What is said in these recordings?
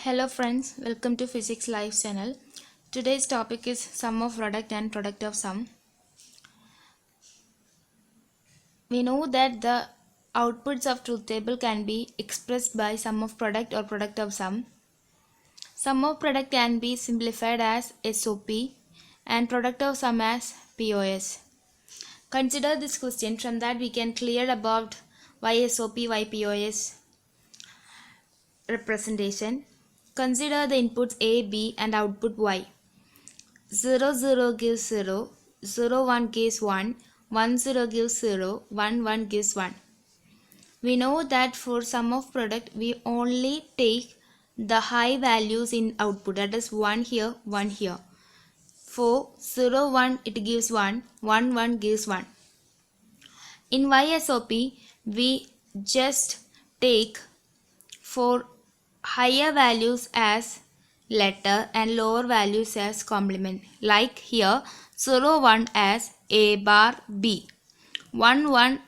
Hello friends, welcome to Physics Live channel. Today's topic is sum of product and product of sum. We know that the outputs of truth table can be expressed by sum of product or product of sum. Sum of product can be simplified as SOP and product of sum as POS. Consider this question, from that we can clear about why SOP, why POS representation. Consider the inputs A, B and output Y. 0 0 gives 0, 0 1 gives 1, 1 0 gives 0, 1 1 gives 1. We know that for sum of product we only take the high values in output, that is 1 here, 1 here. For 0 1 it gives 1, 1 1 gives 1. In YSOP we just take for higher values as letter and lower values as complement. Like here 0 1 as A bar B, 1 1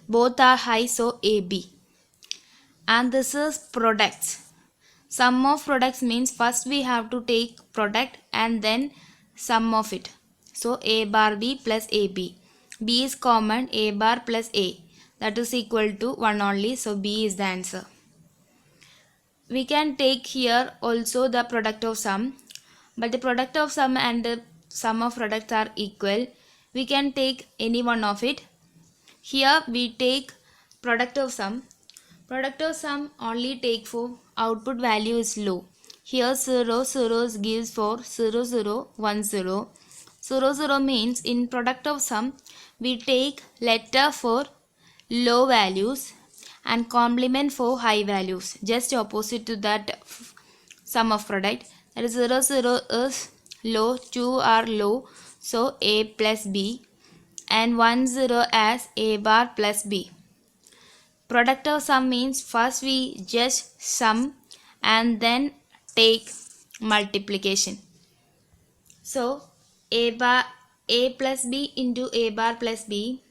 both are high, so AB. And this is products. Sum of products means first we have to take product and then sum of it. So A bar B plus AB. B is common, A bar plus A, that is equal to 1 only, so B is the answer. We can take here also the product of sum, but the product of sum and the sum of products are equal. We can take any one of it. Here we take product of sum. Product of sum only take for output value is low. Here 0 0 gives for 0 0 1 0. 0 0 means in product of sum we take letter for low values and complement for high values, just opposite to that sum of product. That is 0 0 is low, 2 are low, so A plus B, and 1 0 as A bar plus B. Product of sum means first we just sum and then take multiplication. So A plus B into A bar plus B,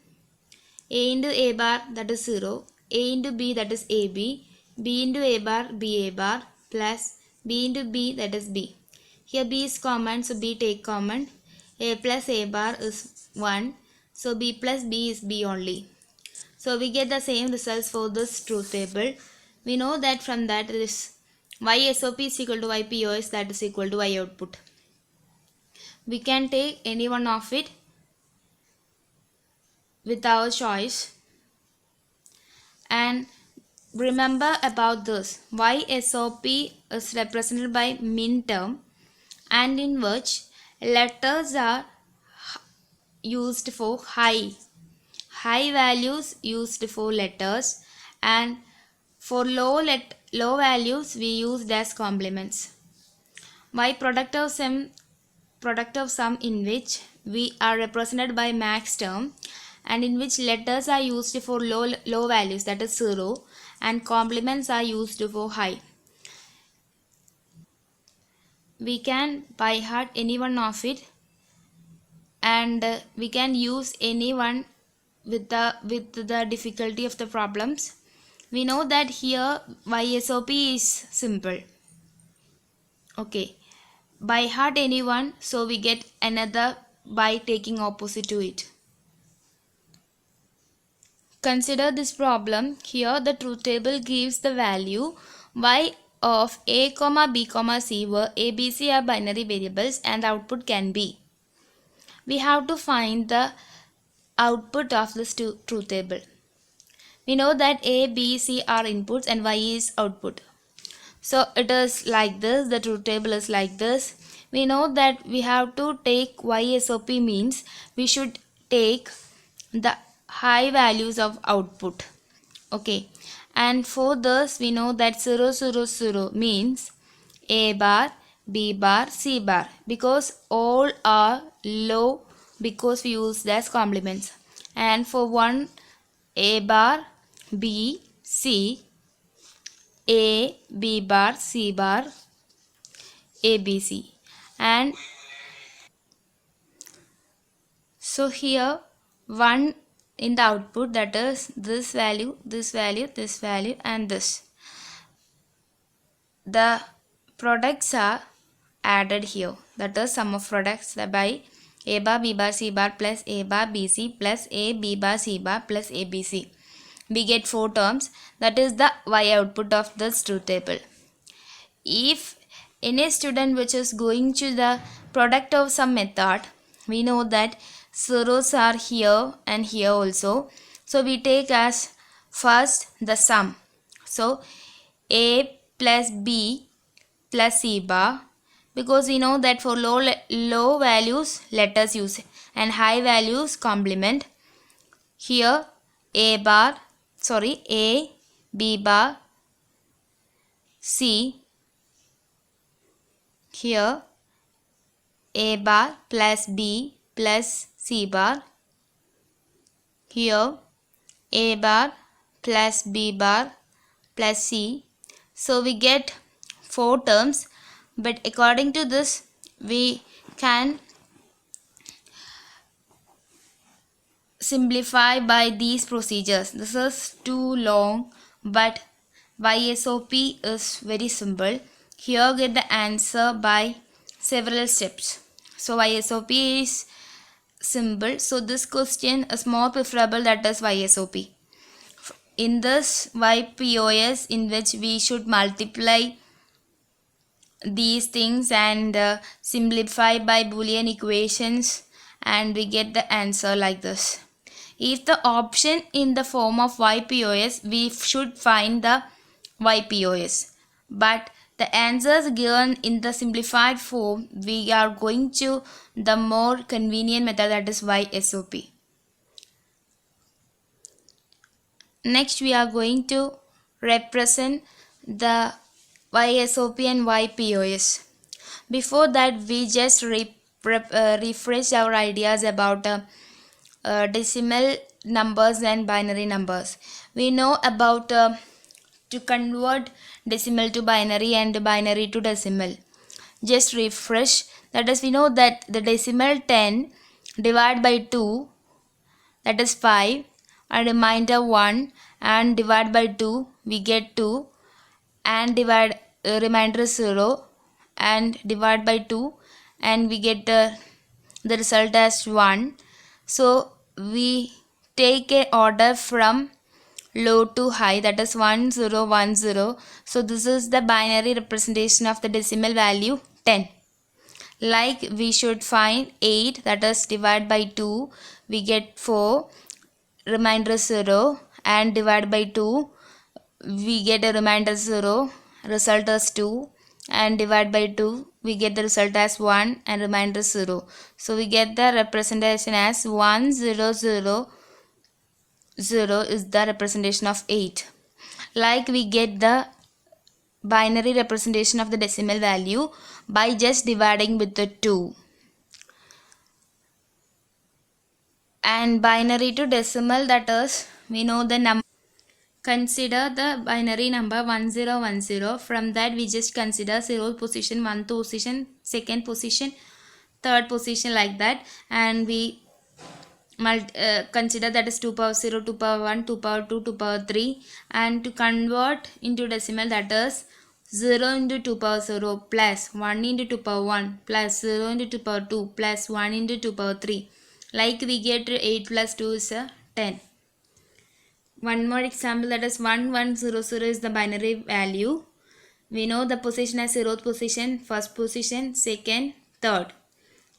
A into A bar, that is 0, A into B, that is AB, B into A bar, B A bar, plus B into B, that is B. Here B is common, so B take common. A plus A bar is 1, so B plus B is B only. So we get the same results for this truth table. We know that from that is YSOP is equal to YPOS, that is equal to Y output. We can take any one of it with our choice. And remember about this, YSOP is represented by min term, and in which letters are used for high values used for letters, and for low values we used as complements. Y product of sum in which we are represented by max term, and in which letters are used for low values, that is 0, and complements are used for high. We can by heart any one of it, and we can use any one with the difficulty of the problems. We know that here YSOP is simple. Okay, by heart any one, so we get another by taking opposite to it. Consider this problem. Here the truth table gives the value y of a, b, c, where a, b, c are binary variables and the output can be. We have to find the output of this truth table. We know that a, b, c are inputs and y is output. So it is like this, the truth table is like this. We know that we have to take YSOP means we should take the high values of output. Okay, and for this we know that 0 0 0 means A bar, B bar, C bar, because all are low because we use as complements. And for 1 A bar, B, C, A, B bar, C bar, A, B, C. And so here 1 in the output, that is this value, this value, this value and this. The products are added here. That is sum of products by a bar b bar c bar plus a bar bc plus a b bar c bar plus abc. We get 4 terms. That is the y output of this truth table. If any student which is going to the product of some method, we know that zeros are here and here also. So we take as first the sum. So a plus b plus c bar, because we know that for low values let us use and high values complement. Here a b bar c, here a bar plus b plus c bar, here a bar plus b bar plus c. So we get 4 terms, but according to this we can simplify by these procedures. This is too long, but YSOP is very simple. Here get the answer by several steps. So YSOP is simple. So this question is more preferable, that is YSOP. In this YPOS, in which we should multiply these things and simplify by Boolean equations, and we get the answer like this. If the option in the form of YPOS, we should find the YPOS, but the answers given in the simplified form, we are going to the more convenient method, that is YSOP. Next we are going to represent the YSOP and YPOS. Before that, we just refresh our ideas about decimal numbers and binary numbers. We know about to convert decimal to binary and binary to decimal. Just refresh. That is, we know that the decimal 10 divided by 2, that is 5, and remainder 1, and divide by 2 we get 2, and divide remainder 0, and divide by 2 and we get the result as 1. So we take a order from low to high, that is 1 0 1 0. So this is the binary representation of the decimal value 10. Like we should find 8, that is divide by 2 we get 4, remainder 0, and divide by 2 we get a remainder 0, result as 2, and divide by 2 we get the result as 1 and remainder 0. So we get the representation as 1 0 0 0 is the representation of 8. Like we get the binary representation of the decimal value by just dividing with the 2. And binary to decimal, that is, we know the number. Consider the binary number 1010. From that we just consider 0th position, 1st position, 2nd position, 3rd position, like that, and we consider that is 2 power 0, 2 power 1, 2 power 2, 2 power 3, and to convert into decimal, that is 0 into 2 power 0 plus 1 into 2 power 1 plus 0 into 2 power 2 plus 1 into 2 power 3. Like we get 8 plus 2 is 10. One more example, that is 1100 is the binary value. We know the position as 0th position, 1st position, 2nd, 3rd.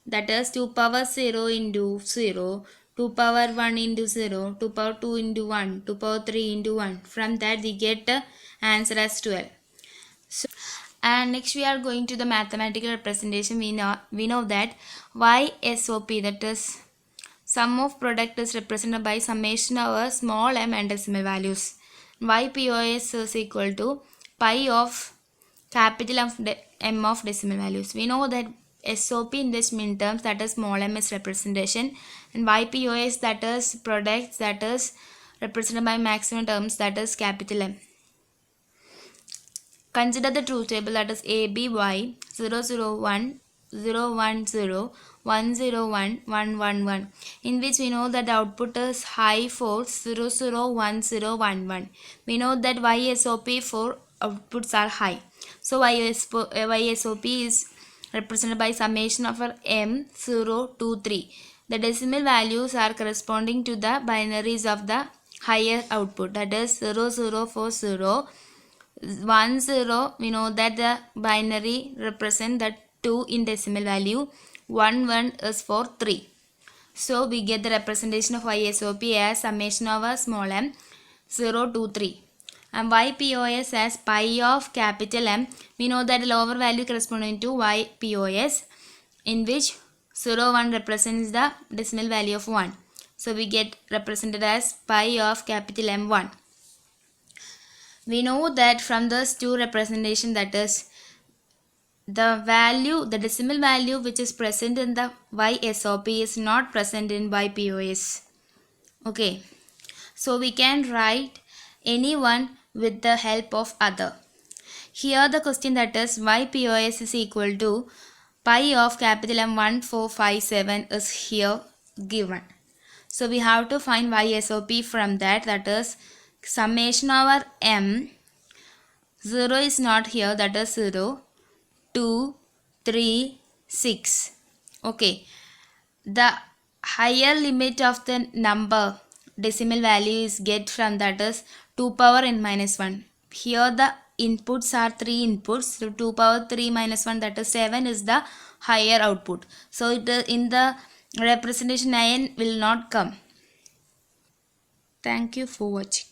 That is 2 power 0 into 0, 2 power 1 into 0, 2 power 2 into 1, 2 power 3 into 1. From that we get the answer as 12. So, and next we are going to the mathematical representation. We know that YSOP, that is sum of product, is represented by summation over small m and decimal values. YPOS is equal to pi of capital M of decimal values. We know that SOP in this min terms, that is small m, is representation, and YPOS, that is products, that is represented by maximum terms, that is capital M. Consider the truth table, that is ABY 001 010 101 111, in which we know that the output is high for 001011. We know that YSOP for outputs are high. So YSOP is represented by summation of M0 to 3. The decimal values are corresponding to the binaries of the higher output, that is 0040 10. We know that the binary represent the 2 in decimal value, 11 is for 3. So we get the representation of YSOP as summation of a small m 0 to 3. And YPOS as pi of capital M. We know that the lower value corresponding to YPOS, in which 01 represents the decimal value of 1. So we get represented as pi of capital M1. We know that from those two representation, that is the decimal value which is present in the YSOP is not present in YPOS. Okay, so we can write any one with the help of other. Here the question, that is YPOS is equal to pi of capital M1457 is here given. So we have to find YSOP from that, that is summation over M. 0 is not here, that is 0, 2, 3, 6. Okay, the higher limit of the number decimal value is get from, that is 2 power n minus 1. Here the inputs are 3 inputs, so 2 power 3 minus 1, that is 7 is the higher output. So in the representation n will not come. Thank you for watching.